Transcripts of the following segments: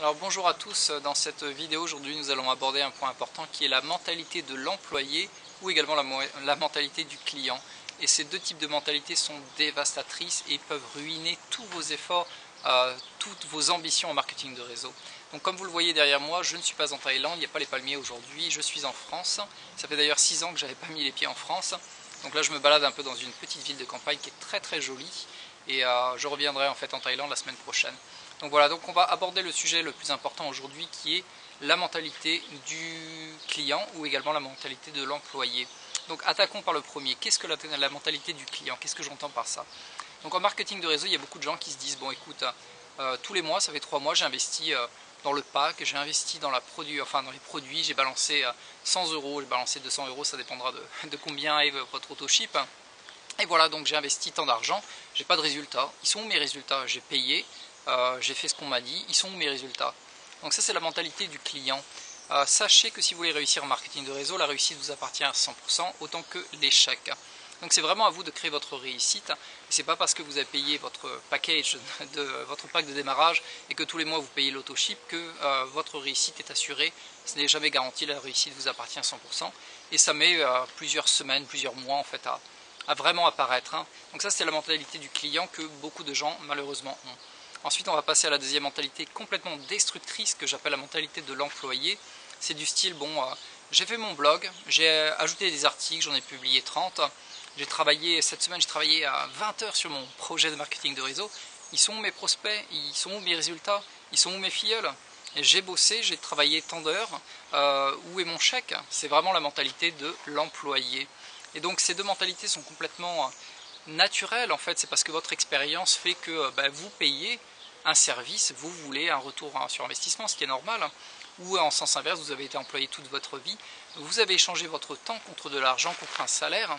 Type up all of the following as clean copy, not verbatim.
Alors bonjour à tous, dans cette vidéo aujourd'hui nous allons aborder un point important qui est la mentalité de l'employé ou également la mentalité du client. Et ces deux types de mentalités sont dévastatrices et peuvent ruiner tous vos efforts, toutes vos ambitions en marketing de réseau. Donc comme vous le voyez derrière moi, je ne suis pas en Thaïlande, il n'y a pas les palmiers aujourd'hui, je suis en France. Ça fait d'ailleurs 6 ans que je n'avais pas mis les pieds en France. Donc là je me balade un peu dans une petite ville de campagne qui est très jolie. Et je reviendrai en fait en Thaïlande la semaine prochaine. Donc voilà, donc on va aborder le sujet le plus important aujourd'hui qui est la mentalité du client ou également la mentalité de l'employé. Donc attaquons par le premier. Qu'est-ce que la mentalité du client? Qu'est-ce que j'entends par ça? Donc en marketing de réseau, il y a beaucoup de gens qui se disent bon écoute, tous les mois, ça fait 3 mois, j'ai investi dans le pack, j'ai investi dans dans les produits, j'ai balancé 100 €, j'ai balancé 200 €, ça dépendra de combien est votre autoship. Et voilà, donc j'ai investi tant d'argent, j'ai pas de résultats. Ils sont où mes résultats? J'ai payé, j'ai fait ce qu'on m'a dit, ils sont où mes résultats? Donc ça c'est la mentalité du client. Sachez que si vous voulez réussir en marketing de réseau, la réussite vous appartient à 100%, autant que l'échec. Donc c'est vraiment à vous de créer votre réussite. C'est pas parce que vous avez payé votre package, votre pack de démarrage et que tous les mois vous payez l'autoship que votre réussite est assurée. Ce n'est jamais garanti, la réussite vous appartient à 100%. Et ça met plusieurs semaines, plusieurs mois en fait à vraiment apparaître. Donc ça c'est la mentalité du client que beaucoup de gens malheureusement ont. Ensuite on va passer à la deuxième mentalité complètement destructrice que j'appelle la mentalité de l'employé. C'est du style bon j'ai fait mon blog, j'ai ajouté des articles, j'en ai publié 30. J'ai travaillé cette semaine, j'ai travaillé à 20 heures sur mon projet de marketing de réseau. Ils sont où mes prospects? Ils sont où mes résultats? Ils sont où mes filleuls? J'ai bossé, j'ai travaillé tant d'heures, où est mon chèque? C'est vraiment la mentalité de l'employé. Et donc ces deux mentalités sont complètement naturelles en fait, c'est parce que votre expérience fait que vous payez un service, vous voulez un retour sur investissement, ce qui est normal, ou en sens inverse, vous avez été employé toute votre vie, vous avez échangé votre temps contre de l'argent, contre un salaire,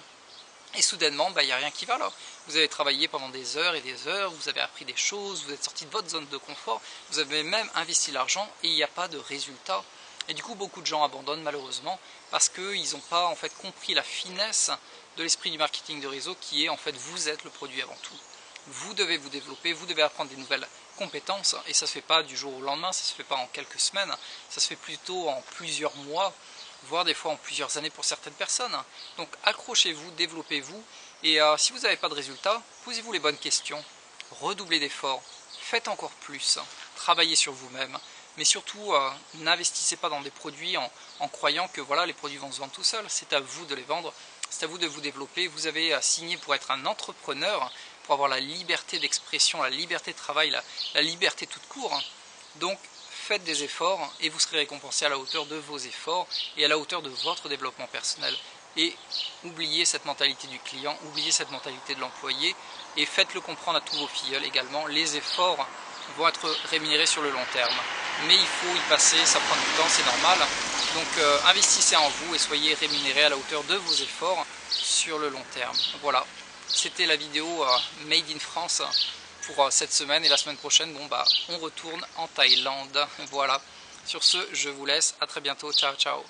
et soudainement, il n'y a rien qui va là. Vous avez travaillé pendant des heures et des heures, vous avez appris des choses, vous êtes sorti de votre zone de confort, vous avez même investi l'argent et il n'y a pas de résultat. Et du coup, beaucoup de gens abandonnent malheureusement parce qu'ils n'ont pas en fait compris la finesse de l'esprit du marketing de réseau qui est en fait vous êtes le produit avant tout. Vous devez vous développer, vous devez apprendre des nouvelles compétences et ça ne se fait pas du jour au lendemain, ça ne se fait pas en quelques semaines, ça se fait plutôt en plusieurs mois, voire des fois en plusieurs années pour certaines personnes. Donc accrochez-vous, développez-vous et si vous n'avez pas de résultat, posez-vous les bonnes questions, redoublez d'efforts, faites encore plus, travaillez sur vous-même. Mais surtout, n'investissez pas dans des produits en croyant que voilà, les produits vont se vendre tout seuls. C'est à vous de les vendre, c'est à vous de vous développer. Vous avez signé pour être un entrepreneur, pour avoir la liberté d'expression, la liberté de travail, la liberté toute court. Donc, faites des efforts et vous serez récompensé à la hauteur de vos efforts et à la hauteur de votre développement personnel. Et oubliez cette mentalité du client, oubliez cette mentalité de l'employé et faites-le comprendre à tous vos filleuls également. Les efforts vont être rémunérés sur le long terme. Mais il faut y passer, ça prend du temps, c'est normal. Donc investissez en vous et soyez rémunérés à la hauteur de vos efforts sur le long terme. Voilà, c'était la vidéo Made in France pour cette semaine. Et la semaine prochaine, on retourne en Thaïlande. Voilà, sur ce, je vous laisse. À très bientôt. Ciao, ciao.